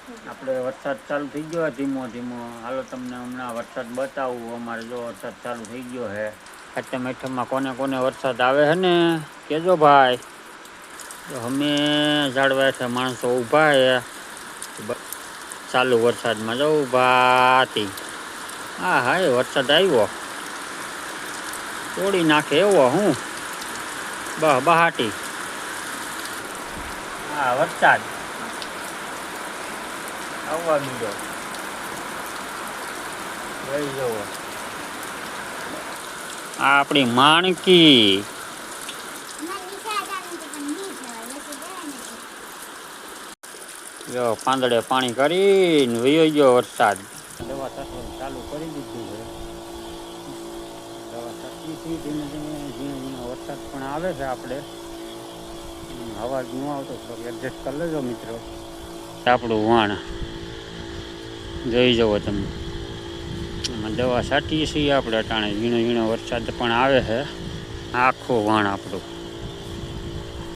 આપણે વરસાદ ચાલુ થઈ ગયો ધીમો ધીમો. હાલો તમને હમણાં વરસાદ બતાવું. અમારે જો વરસાદ ચાલુ થઈ ગયો હે. સાતમ આઠમમાં કોને કોને વરસાદ આવે હે ને કેજો ભાઈ. તો અમે ઝાડવા હેઠે માણસો ઊભા હે. ચાલુ વરસાદમાં જો ઊભા હતી. હા હા એ વરસાદ આવ્યો. તોડી નાખે એવો હું બહાટી. હા વરસાદ આવવા મીડો. લઈ જવો આ આપણી માણકી. જો પાંદડે પાણી કરીને વયો ગયો વરસાદ. દવા છાંટવાનું ચાલુ કરી દીધું છે. દવા છાંટવી હતી ધીમે ધીમે ઝીણો ઝીણો વરસાદ પણ આવે છે. આપણે અવાજ ન આવતો થોડોક એડજસ્ટ કરી લેજો મિત્રો. આપણું વાણ જોઈ જવો તમે. એમાં દવા છાંટીએ છીએ આપણે અટાણે. ઝીણો ઝીણો વરસાદ પણ આવે છે. આખું વાણ આપણું